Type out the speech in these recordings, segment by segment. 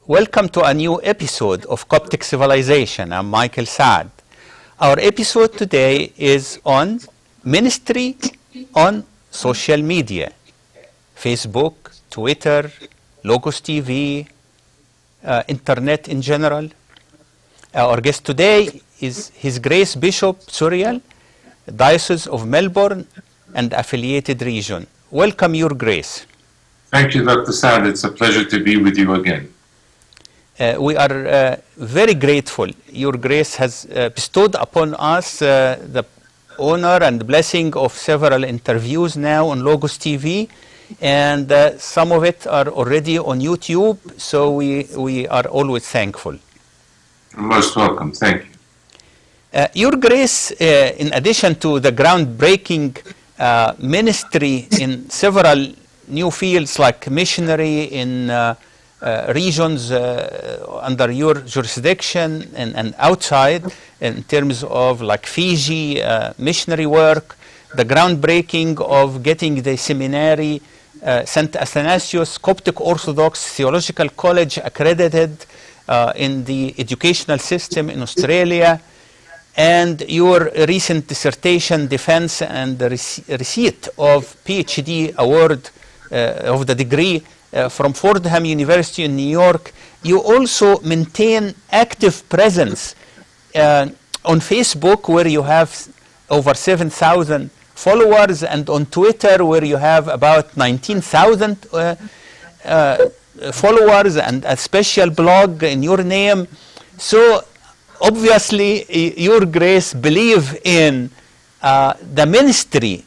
Welcome to a new episode of Coptic Civilization. I'm Michael Saad. Our episode today is on ministry on social media. Facebook, Twitter, Logos TV, internet in general. Our guest today is His Grace Bishop Suriel, Diocese of Melbourne and affiliated region. Welcome, Your Grace. Thank you, Dr. Saad. It's a pleasure to be with you again. We are very grateful. Your Grace has bestowed upon us the honor and blessing of several interviews now on Logos TV, and some of it are already on YouTube, so we are always thankful. You're most welcome. Thank you. Your Grace, in addition to the groundbreaking ministry in several new fields like missionary in regions under your jurisdiction and outside, in terms of like Fiji missionary work, the groundbreaking of getting the seminary St. Athanasius Coptic Orthodox Theological College accredited in the educational system in Australia, and your recent dissertation defense and the receipt of PhD award of the degree from Fordham University in New York. You also maintain active presence on Facebook, where you have over 7,000 followers, and on Twitter, where you have about 19,000 followers, and a special blog in your name. So obviously, Your Grace believe in the ministry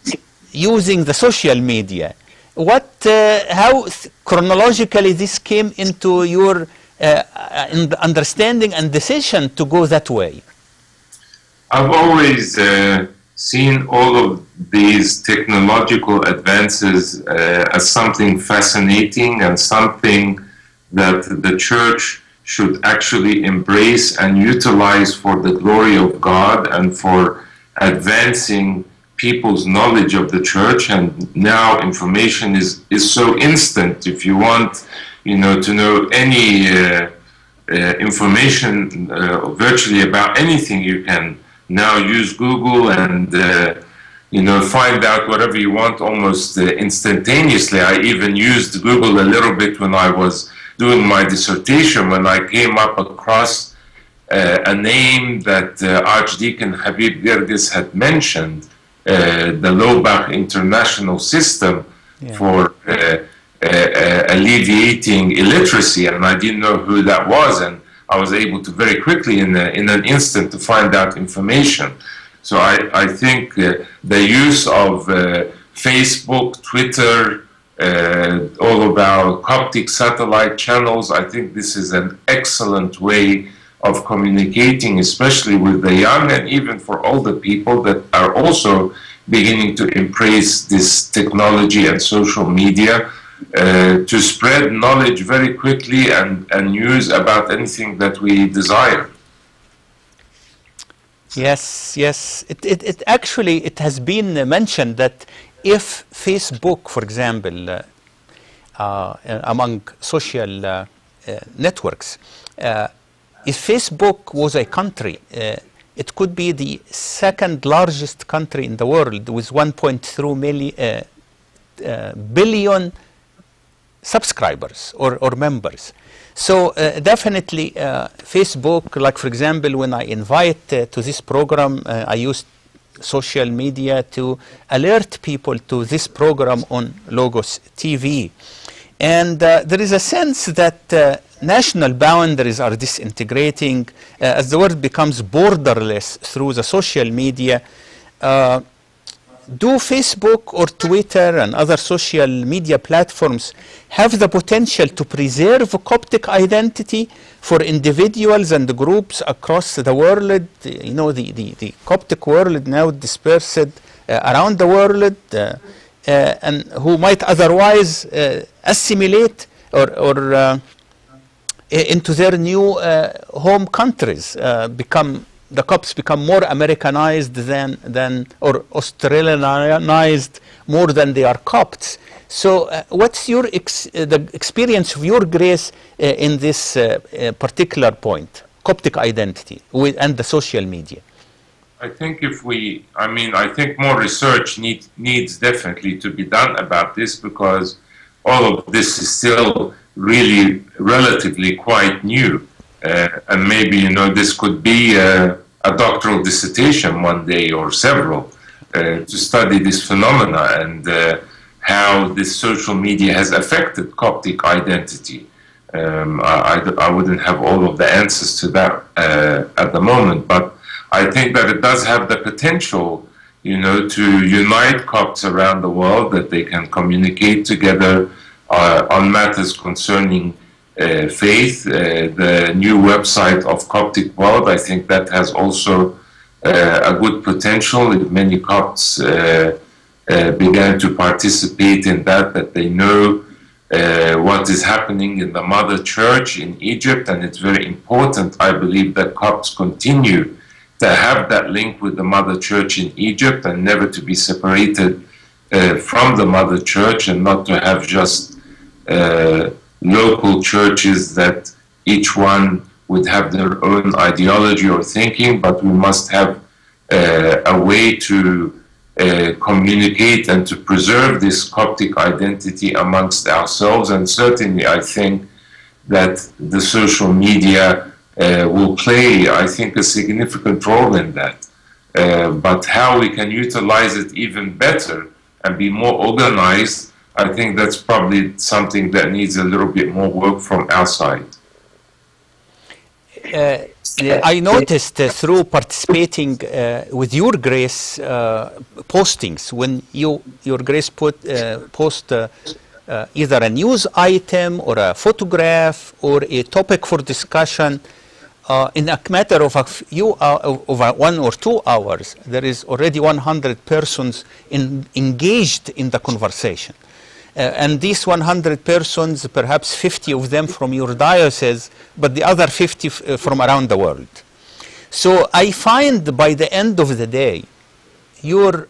using the social media. How chronologically this came into your understanding and decision to go that way? I've always seen all of these technological advances as something fascinating and something that the Church should actually embrace and utilize for the glory of God and for advancing people's knowledge of the Church. And now information is so instant. If you want, to know any information virtually about anything, you can now use Google and find out whatever you want almost instantaneously. I even used Google a little bit when I was doing my dissertation, when I came up across a name that Archdeacon Habib Gerges had mentioned, the Lobach International System for alleviating illiteracy, and I didn't know who that was, and I was able to very quickly, in an instant, to find out information. So I think the use of Facebook, Twitter, all of our Coptic satellite channels, I think this is an excellent way of communicating, especially with the young and even for older people that are also beginning to embrace this technology and social media to spread knowledge very quickly and news about anything that we desire. Yes. It actually has been mentioned that if Facebook, for example, among social networks, if Facebook was a country, it could be the second largest country in the world with 1.3 billion subscribers or members. So definitely Facebook, like for example, when I invite to this program, I used social media to alert people to this program on Logos TV. And there is a sense that national boundaries are disintegrating as the world becomes borderless through the social media. Do Facebook or Twitter and other social media platforms have the potential to preserve Coptic identity for individuals and groups across the world? You know, the Coptic world now dispersed around the world, and who might otherwise assimilate or into their new home countries, the Copts become more Americanized than or Australianized more than they are Copts. So what's your the experience of your grace in this particular point, Coptic identity and the social media? I think I think more research needs definitely to be done about this, because all of this is still really relatively quite new. And maybe, you know, this could be a doctoral dissertation one day or several to study this phenomena and how this social media has affected Coptic identity. I wouldn't have all of the answers to that at the moment, but I think that it does have the potential, you know, to unite Copts around the world, that they can communicate together on matters concerning faith. The new website of Coptic World, I think that has also a good potential. If many Copts began to participate in that they know what is happening in the Mother Church in Egypt, and it's very important, I believe, that Copts continue to have that link with the Mother Church in Egypt and never to be separated from the Mother Church, and not to have just local churches that each one would have their own ideology or thinking, but we must have a way to communicate and to preserve this Coptic identity amongst ourselves. And certainly I think that the social media will play, I think, a significant role in that. But how we can utilize it even better and be more organized, I think that's probably something that needs a little bit more work from our side. I noticed through participating with Your Grace postings, when Your Grace post either a news item or a photograph or a topic for discussion, in a matter of a few over 1 or 2 hours, there is already 100 persons engaged in the conversation. And these 100 persons, perhaps 50 of them from your diocese, but the other 50 from around the world. So I find by the end of the day, your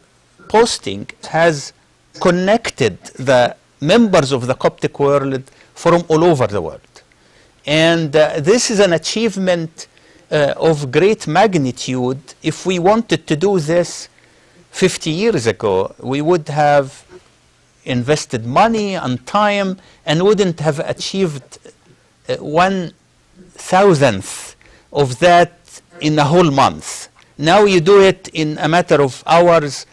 posting has connected the members of the Coptic world from all over the world. And this is an achievement of great magnitude. If we wanted to do this 50 years ago, we would have invested money and time and wouldn't have achieved 1/1000th of that in a whole month. Now you do it in a matter of hours.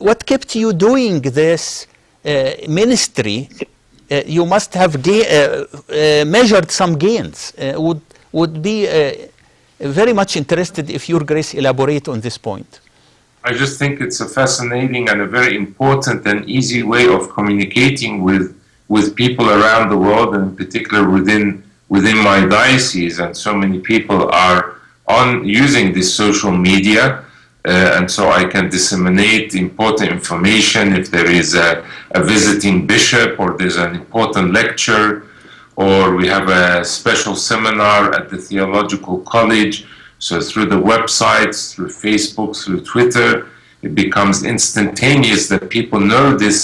What kept you doing this ministry? You must have measured some gains. Would be very much interested if Your Grace elaborate on this point. I just think it's a fascinating and a very important and easy way of communicating with people around the world, and in particular within my diocese. And so many people are using this social media, and so I can disseminate important information if there is a visiting bishop, or there's an important lecture, or we have a special seminar at the theological college. So through the websites, through Facebook, through Twitter, it becomes instantaneous that people know this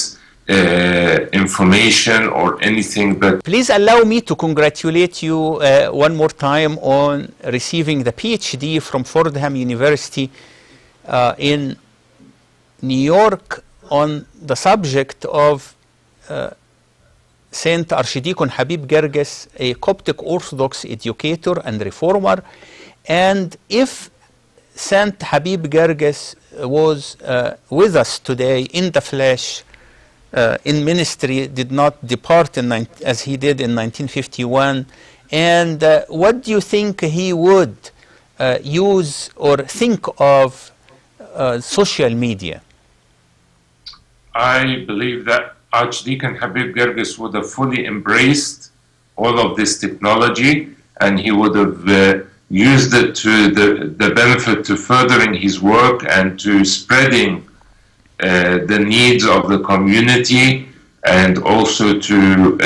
information or anything that... Please allow me to congratulate you one more time on receiving the PhD from Fordham University in New York on the subject of Saint Archdeacon Habib Gerges, a Coptic Orthodox educator and reformer. And if Saint Habib Gerges was with us today in the flesh, in ministry, did not depart as he did in 1951, and what do you think he would use or think of social media? I believe that Archdeacon Habib Gerges would have fully embraced all of this technology, and he would have used it to the benefit to furthering his work and to spreading the needs of the community, and also to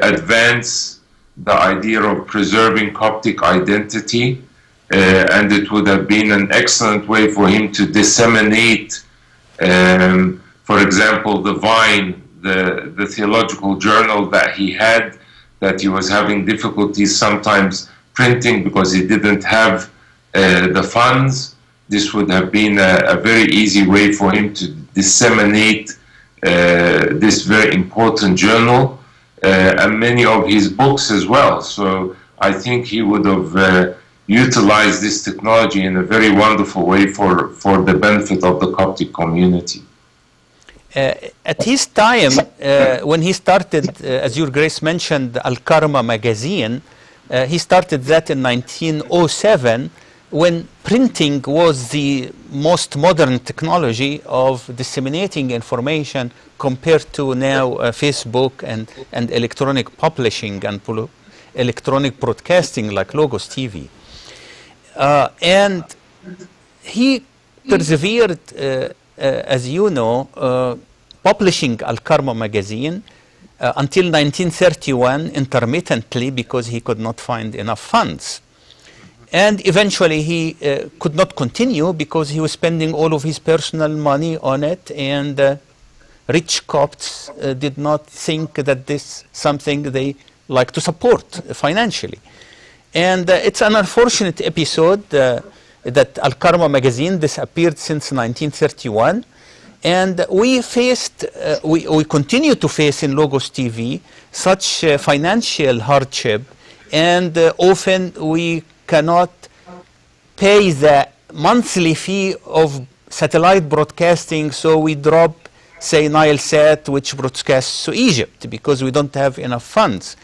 advance the idea of preserving Coptic identity. And it would have been an excellent way for him to disseminate, for example, the Vine, the theological journal that he had, that he was having difficulties sometimes printing because he didn't have the funds. This would have been a very easy way for him to disseminate this very important journal, and many of his books as well. So I think he would have utilized this technology in a very wonderful way for the benefit of the Coptic community. At his time, when he started, as Your Grace mentioned, Al-Karma magazine, he started that in 1907, when printing was the most modern technology of disseminating information compared to now Facebook and electronic publishing and electronic broadcasting like Logos TV. And he persevered, as you know, publishing Al-Karma magazine until 1931 intermittently because he could not find enough funds. And eventually he could not continue because he was spending all of his personal money on it, and rich Copts did not think that this is something they like to support financially. And it's an unfortunate episode that Al-Karma magazine disappeared since 1931. And we faced, we continue to face in Logos TV such financial hardship, and often we cannot pay the monthly fee of satellite broadcasting, so we drop, say, Nilesat, which broadcasts to Egypt, because we don't have enough funds.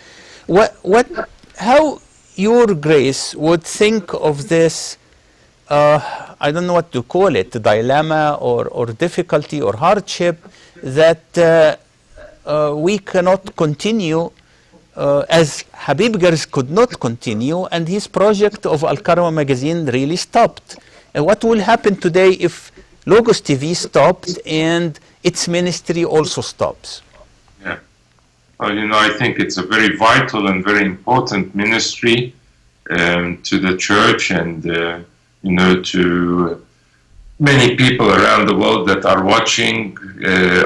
How Your Grace would think of this, I don't know what to call it, dilemma or difficulty or hardship, that we cannot continue as Habib Gerges could not continue, and his project of Al-Karma magazine really stopped. And what will happen today if Logos TV stopped and its ministry also stops? Yeah. Well, you know, I think it's a very vital and very important ministry to the church, and you know, to many people around the world that are watching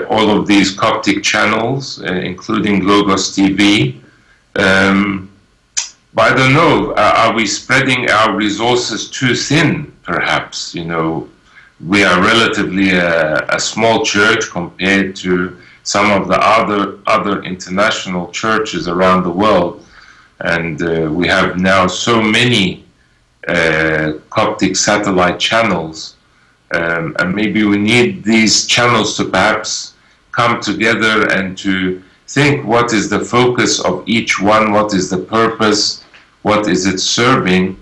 all of these Coptic channels, including Logos TV. But I don't know, are we spreading our resources too thin, perhaps? You know, we are relatively a small church compared to some of the other international churches around the world. And we have now so many Coptic satellite channels, and maybe we need these channels to perhaps come together and to think what is the focus of each one, what is the purpose, what is it serving,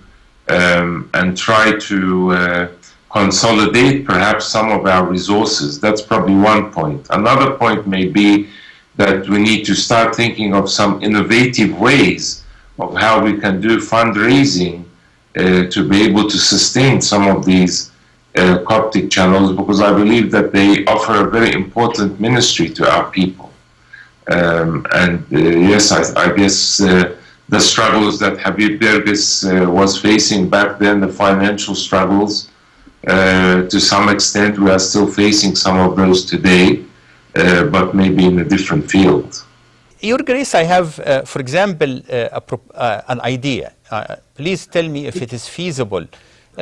and try to consolidate perhaps some of our resources. That's probably one point. Another point may be that we need to start thinking of some innovative ways of how we can do fundraising to be able to sustain some of these Coptic channels, because I believe that they offer a very important ministry to our people. Yes, I guess the struggles that Habib Gerges was facing back then, the financial struggles, to some extent we are still facing some of those today, but maybe in a different field. Your Grace, I have, for example, an idea. Please tell me if it is feasible.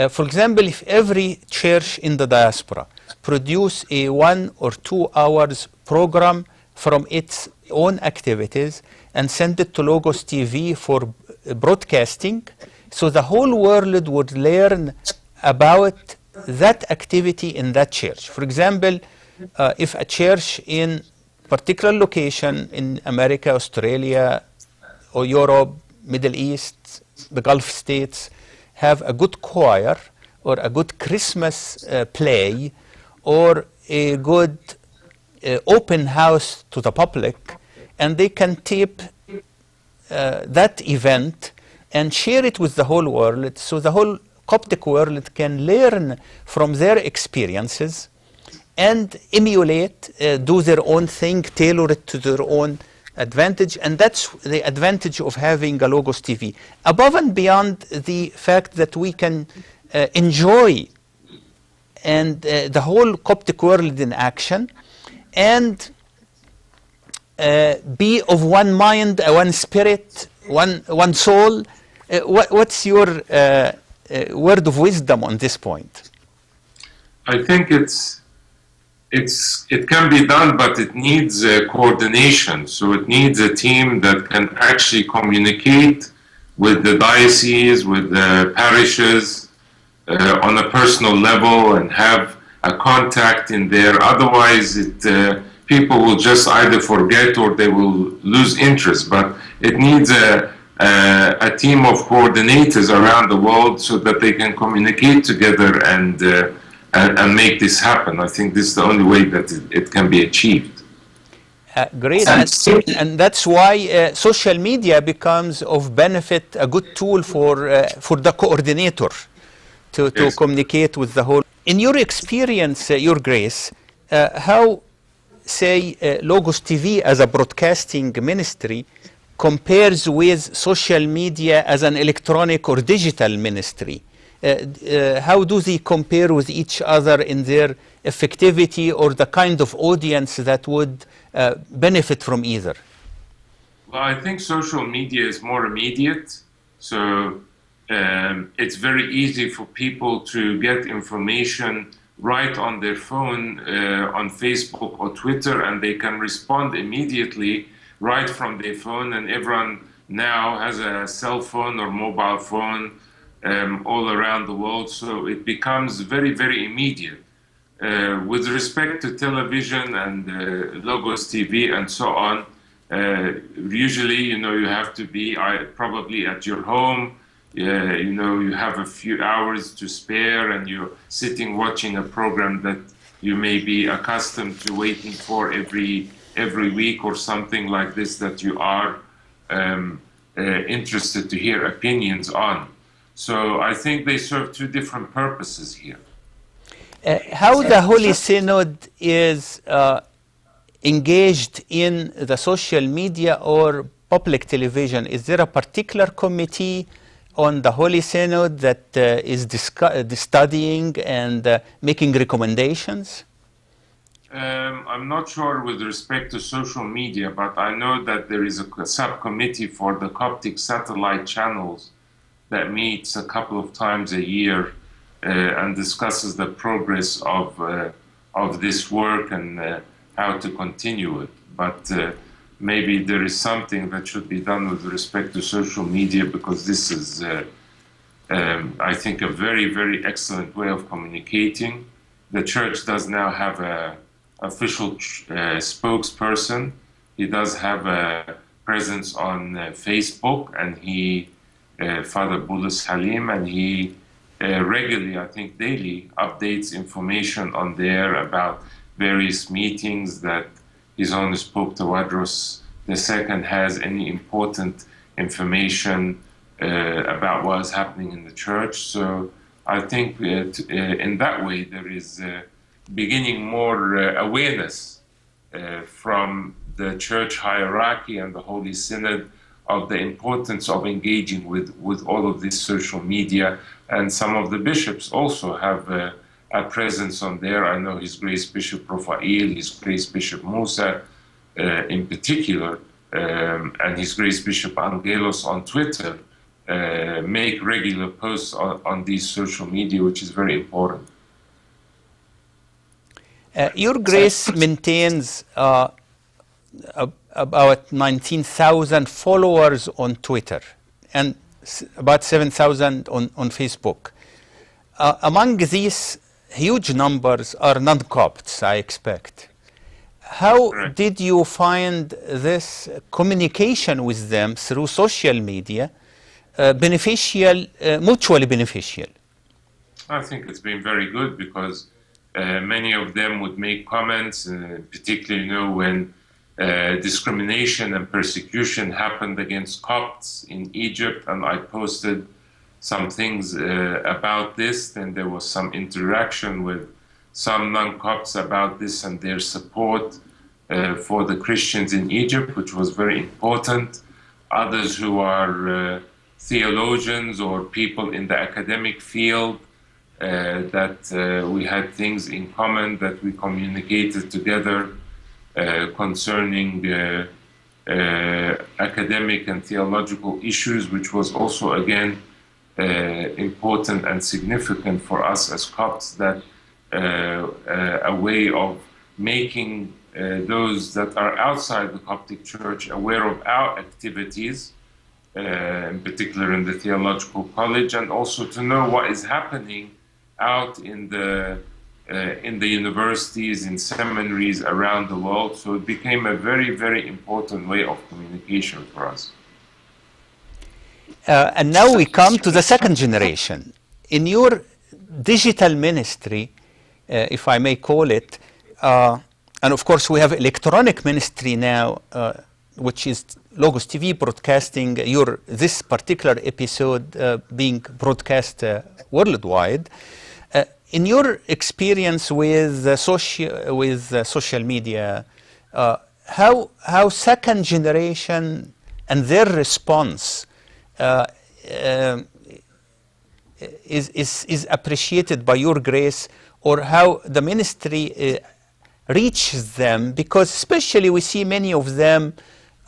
For example, if every church in the diaspora produce a 1 or 2 hours program from its own activities and send it to Logos TV for broadcasting, So the whole world would learn about that activity in that church. For example, if a church in particular location in America, Australia, or Europe, Middle East, the Gulf states, have a good choir or a good Christmas play or a good open house to the public, and they can tape that event and share it with the whole world, so the whole Coptic world can learn from their experiences and emulate, do their own thing, tailor it to their own advantage. And that's the advantage of having a Logos TV. Above and beyond the fact that we can enjoy and the whole Coptic world in action, and be of one mind, one spirit, one soul. What's your word of wisdom on this point? I think it can be done, but it needs coordination. So it needs a team that can actually communicate with the diocese, with the parishes on a personal level, and have a contact in there. Otherwise, people will just either forget or they will lose interest. But it needs a team of coordinators around the world so that they can communicate together and make this happen. I think this is the only way that it can be achieved. Great, and that's why social media becomes of benefit, a good tool for the coordinator to Yes. communicate with the whole. In your experience, Your Grace, how, say, Logos TV as a broadcasting ministry compares with social media as an electronic or digital ministry? How do they compare with each other in their effectivity or the kind of audience that would benefit from either? Well, I think social media is more immediate. So it's very easy for people to get information right on their phone, on Facebook or Twitter, and they can respond immediately right from their phone. And everyone now has a cell phone or mobile phone all around the world, so it becomes very, very immediate. With respect to television and Logos TV and so on, usually, you have to be probably at your home. You have a few hours to spare, and you're sitting watching a program that you may be accustomed to waiting for every week or something like this, that you are interested to hear opinions on. So I think they serve two different purposes here. How the Holy Synod is engaged in the social media or public television? Is there a particular committee on the Holy Synod that is studying and making recommendations? I'm not sure with respect to social media, but I know that there is a subcommittee for the Coptic satellite channels that meets a couple of times a year and discusses the progress of this work and how to continue it. But maybe there is something that should be done with respect to social media, because this is, I think, a very, very excellent way of communicating. The Church does now have an official spokesperson. He does have a presence on Facebook, and Father Bulus Halim, and he regularly, I think daily, updates information on there about various meetings that His Holiness Pope Tawadros II has, any important information about what is happening in the Church. So I think in that way there is beginning more awareness from the Church hierarchy and the Holy Synod of the importance of engaging with all of this social media. And some of the bishops also have a presence on there. I know His Grace Bishop Raphael, His Grace Bishop Musa in particular, and His Grace Bishop Angelos on Twitter make regular posts on these social media, which is very important. Your Grace maintains about 19,000 followers on Twitter, and about 7,000 on Facebook. Among these huge numbers are non-Copts, I expect. How Correct. did you find this communication with them through social media beneficial, mutually beneficial? I think it's been very good because many of them would make comments, particularly, when discrimination and persecution happened against Copts in Egypt, and I posted some things about this. Then there was some interaction with some non-Copts about this and their support for the Christians in Egypt, which was very important. Others who are theologians or people in the academic field, that we had things in common, that we communicated together concerning academic and theological issues, which was also, again, important and significant for us as Copts, that a way of making those that are outside the Coptic Church aware of our activities, in particular in the theological college, and also to know what is happening out in the universities, in seminaries around the world. So it became a very, very important way of communication for us. And now we come to the second generation. In your digital ministry, if I may call it, and of course we have electronic ministry now, which is Logos TV broadcasting this particular episode being broadcast worldwide. In your experience with social media, how second generation and their response is appreciated by your grace, or how the ministry reaches them? Because especially we see many of them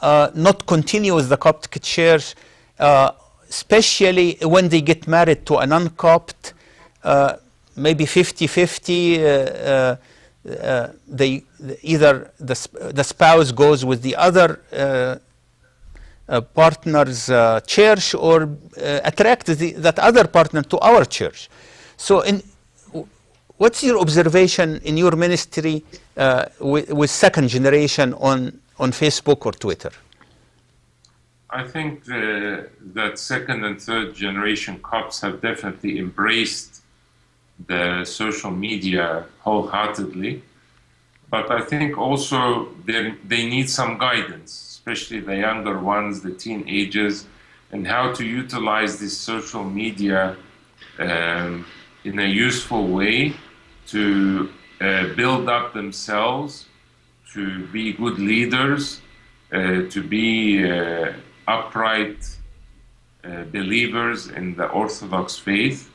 not continue with the Coptic Church, especially when they get married to a non-Copt, maybe 50-50. Either the spouse goes with the other partner's church, or attract that other partner to our church. So what's your observation in your ministry with second generation on Facebook or Twitter? I think that second and third generation Copts have definitely embraced the social media wholeheartedly, but I think also they need some guidance, especially the younger ones, the teenagers, and how to utilize this social media in a useful way to build up themselves, to be good leaders, to be upright believers in the Orthodox faith.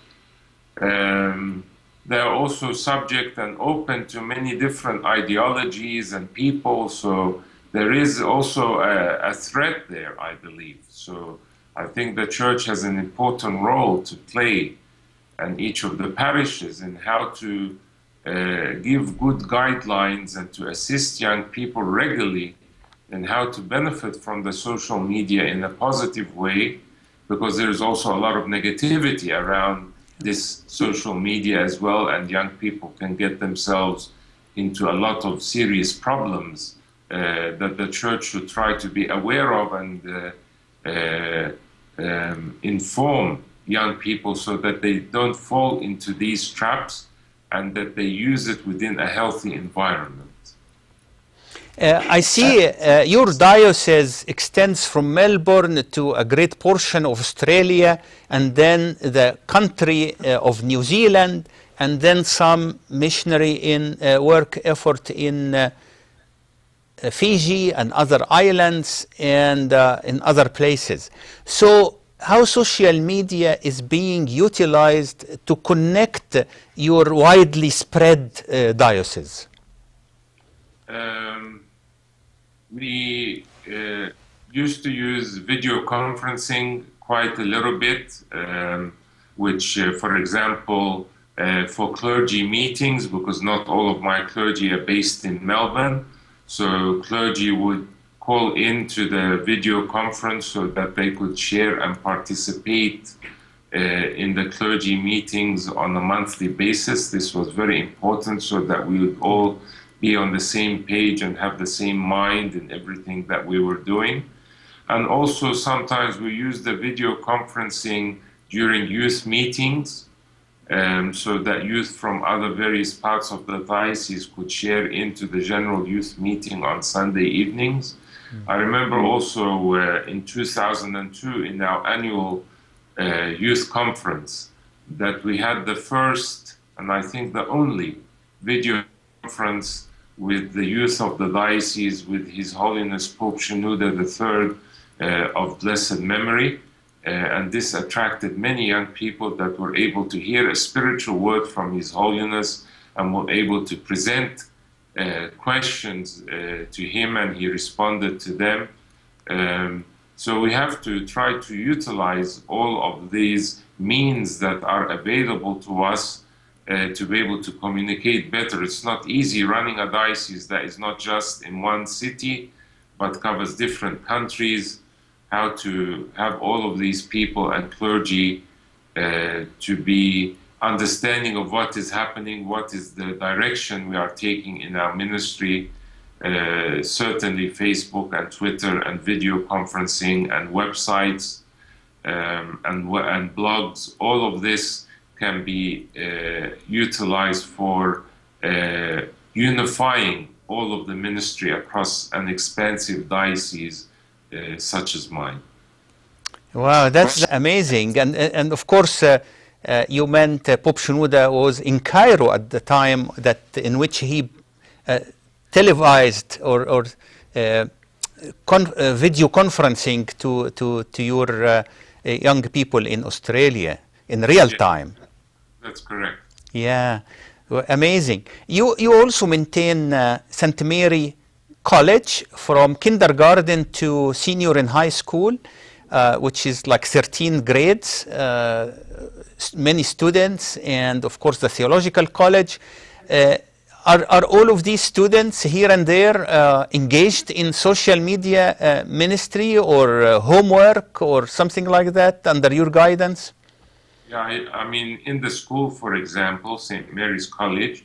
They are also subject and open to many different ideologies and people, so there is also a threat there, I believe. So I think the church has an important role to play, and each of the parishes, in how to give good guidelines and to assist young people regularly in how to benefit from the social media in a positive way, because there's also a lot of negativity around this social media as well, and young people can get themselves into a lot of serious problems that the church should try to be aware of and inform young people so that they don't fall into these traps and that they use it within a healthy environment. I see your diocese extends from Melbourne to a great portion of Australia, and then the country of New Zealand, and then some missionary in work effort in Fiji and other islands and in other places. So how social media is being utilized to connect your widely spread diocese? We used to use video conferencing quite a little bit, which, for example, for clergy meetings, because not all of my clergy are based in Melbourne, so clergy would call into the video conference so that they could share and participate in the clergy meetings on a monthly basis. This was very important so that we would all be on the same page and have the same mind in everything that we were doing. And also sometimes we use the video conferencing during youth meetings so that youth from other various parts of the diocese could share into the general youth meeting on Sunday evenings. I remember also in 2002 in our annual youth conference that we had the first and I think the only video conference with the youth of the diocese with His Holiness Pope Shenouda III of blessed memory. And this attracted many young people that were able to hear a spiritual word from His Holiness and were able to present questions to him, and he responded to them. So we have to try to utilize all of these means that are available to us to be able to communicate better. It's not easy running a diocese that is not just in one city, but covers different countries. How to have all of these people and clergy to be understanding of what is happening, what is the direction we are taking in our ministry. Certainly Facebook and Twitter and video conferencing and websites and blogs, all of this can be utilized for unifying all of the ministry across an expansive diocese such as mine. Wow, that's amazing. And of course, you meant Pope Shenouda was in Cairo at the time that in which he televised or video conferencing to your young people in Australia in real time. That's correct. Yeah, amazing. You also maintain St. Mary College from kindergarten to senior in high school, which is like 13 grades, many students, and of course the theological college. Are all of these students here and there engaged in social media ministry or homework or something like that under your guidance? Yeah, I mean, in the school, for example, St. Mary's College,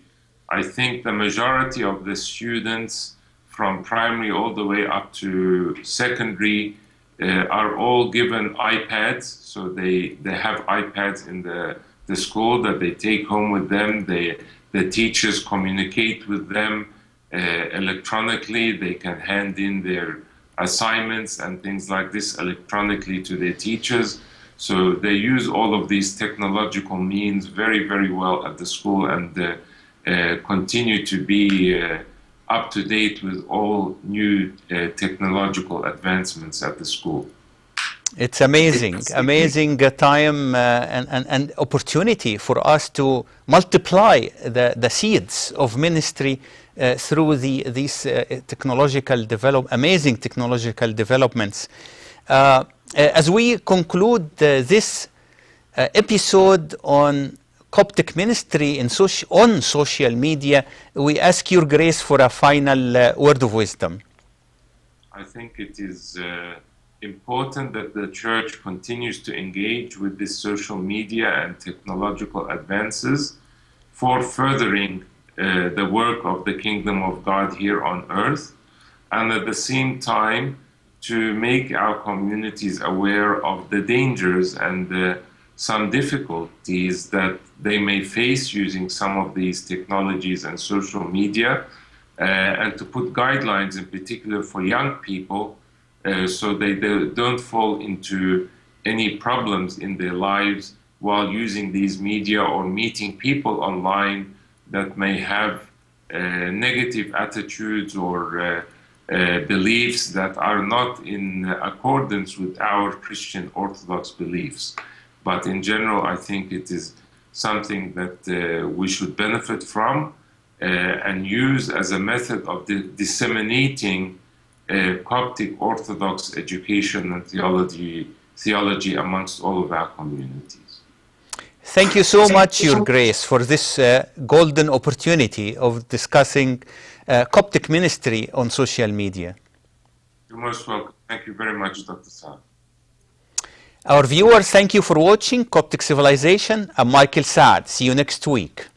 I think the majority of the students from primary all the way up to secondary are all given iPads. So they have iPads in the school that they take home with them. The teachers communicate with them electronically. They can hand in their assignments and things like this electronically to their teachers. So they use all of these technological means very, very well at the school and continue to be up to date with all new technological advancements at the school. It's amazing, amazing time and opportunity for us to multiply the seeds of ministry through these amazing technological developments. As we conclude this episode on Coptic ministry on social media, we ask your grace for a final word of wisdom. I think it is important that the Church continues to engage with this social media and technological advances for furthering the work of the kingdom of God here on earth, and at the same time to make our communities aware of the dangers and some difficulties that they may face using some of these technologies and social media, and to put guidelines in particular for young people so they don't fall into any problems in their lives while using these media or meeting people online that may have negative attitudes or beliefs that are not in accordance with our Christian Orthodox beliefs. But in general, I think it is something that we should benefit from and use as a method of disseminating Coptic Orthodox education and theology amongst all of our communities. Thank you so much, Your Grace, for this golden opportunity of discussing Coptic ministry on social media. You're most welcome. Thank you very much, Dr. Saad. Our viewers, thank you for watching Coptic Civilization. I'm Michael Saad. See you next week.